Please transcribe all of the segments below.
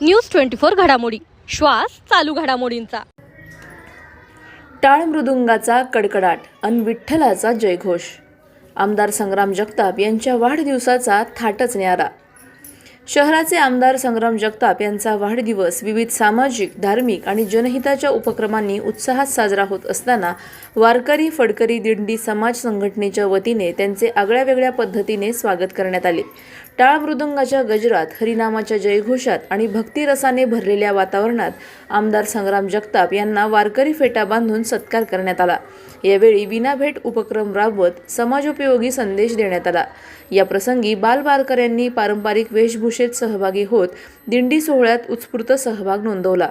News 24 घडामोडी, श्वास चालू घडामोडींचा। टाळ मृदुंगाचा कडकडाट अन विठ्ठलाचा जयघोष। आमदार संग्राम जगताप यांच्या वाढदिवसाचा थाटच न्यारा। शहराचे आमदार संग्राम जगताप यांचा वाढदिवस विविध सामाजिक, धार्मिक आणि जनहिताच्या उपक्रमांनी उत्साहात साजरा होत असताना वारकरी फडकरी दिंडी समाज संघटनेच्या वतीने त्यांचे आगळ्यावेगळ्या पद्धतीने स्वागत करण्यात आले। टाळ मृदुंगाच्या गजरात, हरिनामाच्या जयघोषात आणि भक्तिरसाने भरलेल्या वातावरणात आमदार संग्राम जगताप यांना वारकरी फेटा बांधून सत्कार करण्यात आला। यावेळी विनाभेट उपक्रम राबवत समाजोपयोगी संदेश देण्यात आला। या प्रसंगी बालवारकऱ्यांनी पारंपरिक वेशभूषेत सहभागी होत दिंडी सोहळ्यात उत्स्फूर्त सहभाग नोंदवला।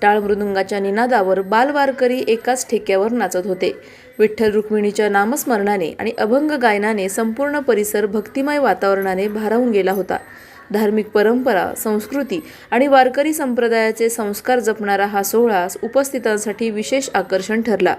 टाळ मृदुंगाच्या निनादावर बालवारकरी एकाच ठेक्यावर नाचत होते। विठ्ठल रुक्मिणीच्या नामस्मरणाने आणि अभंग गायनाने संपूर्ण परिसर भक्तिमय वातावरणाने भारावून गेला होता। धार्मिक परंपरा, संस्कृती आणि वारकरी संप्रदायाचे संस्कार जपणारा हा सोहळा उपस्थितांसाठी विशेष आकर्षण ठरला।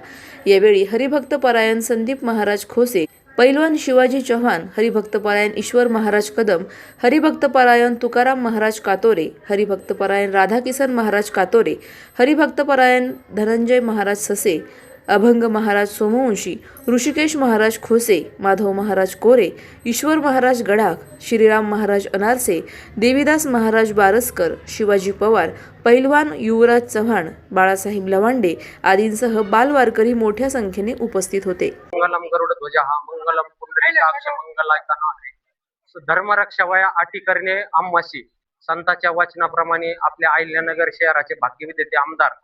यावेळी हरिभक्तपरायण संदीप महाराज खोसे, पैलवान शिवाजी चव्हाण, हरिभक्तपरायण ईश्वर महाराज कदम, हरिभक्तपरायण तुकाराम महाराज कातोरे, हरिभक्तपरायण राधाकिसन महाराज कातोरे, हरिभक्तपरायण धनंजय महाराज ससे, अभंग महाराज सोमवंशी, ऋषिकेश महाराज खोसे, माधव महाराज कोरे, ईश्वर महाराज गडाख, श्रीराम महाराज अनारसे, देवीदास महाराज बारसकर, शिवाजी पवार, पैलवान युवराज चव्हाण, बाळासाहेब लवांडे आदींसह बालवारकरी मोठ्या संख्येने उपस्थित होते। मंगलम गरुडध्वजा हा मंगलम पुंडरीकाक्ष मंगलायतन धर्मरक्षा वया अटी करणे आम्हासी। संतांच्या वचनाप्रमाणे आपल्या अहिल्यानगर शहराचे भाग्यविजेते आमदार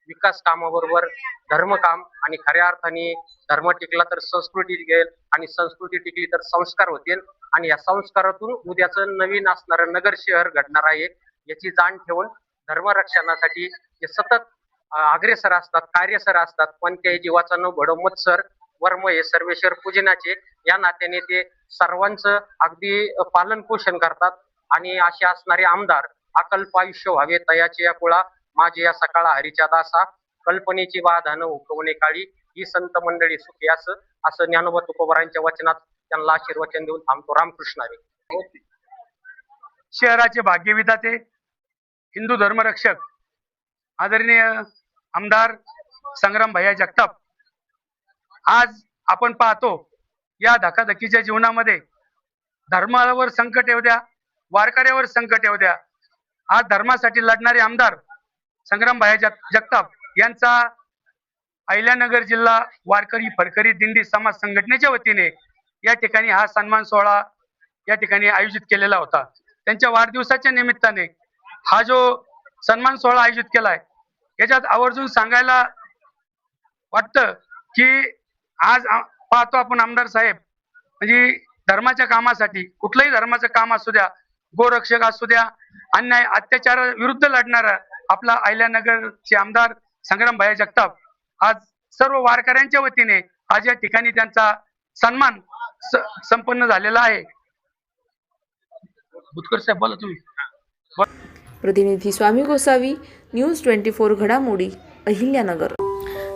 विकास कामाबरोबर धर्मकाम आणि खऱ्या अर्थाने धर्म टिकला तर संस्कृती टिकेल आणि संस्कृती टिकली तर संस्कार होतील आणि या संस्कारातून उद्याचं नवीन असणारं नगर शहर घडणार आहे याची जाण ठेवून धर्मरक्षणासाठी जे सतत अग्रेसर असतात, कार्यसर असतात, कोणत्याही जीवाचा न घडो मत्सर वर्म हे सर्वेश्वर पूजनाचे या नात्याने ते सर्वांचं अगदी पालन पोषण करतात आणि असे असणारे आमदार अकल्प आयुष्य व्हावे तयाचे या कुळा माझे या सकाळा हरीच्या दासा कल्पनेची वाधानं हुकवणे काळी ही संत मंडळी सुखी असं ज्ञानोबा तुकोबारांच्या वचनात त्यांना आशीर्वचन देऊन थांबतो। रामकृष्ण हरी। शहराचे भाग्यविधाते, हिंदू धर्मरक्षक आदरणीय आमदार संग्राम भैया जगताप, आज आपण पाहतो या धकाधकीच्या जीवनामध्ये धर्मावर संकट येऊ द्या, वारकऱ्यावर संकट येऊ द्या, आज धर्मासाठी लढणारे आमदार संग्राम भैया जगताप यांचा अहिल्यानगर जिल्हा वारकरी फडकरी दिंडी समाज संघटनेच्या वतीने या ठिकाणी हा सन्मान सोहळा या ठिकाणी आयोजित केलेला होता। त्यांच्या वाढदिवसाच्या निमित्ताने हा जो सन्मान सोहळा आयोजित केलाय याच्यात आवर्जून सांगायला वाटतं की आज पाहतो आपण आमदार साहेब म्हणजे धर्माच्या कामासाठी, कुठलंही धर्माचं काम असू द्या, गोरक्षक असू द्या, अन्याय अत्याचार विरुद्ध लढणारा आपला अहिल्यानगरचे आमदार संग्राम भैया जगताप आज सर्व वारकऱ्यांच्या वतीने आज या ठिकाणी त्यांचा सन्मान संपन्न झालेला आहे। बुतकर साहेब बोला तुम्ही। प्रतिनिधी स्वामी गोसावी, न्यूज 24 घडामोडी, अहिल्यानगर।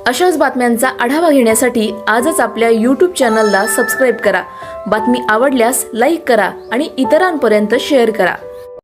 अशाच बातम्यांचा आढावा घेण्यासाठी आजच आपल्या YouTube चॅनलला सबस्क्राईब करा। बातमी आवडल्यास लाईक करा आणि इतरांपर्यंत शेअर करा।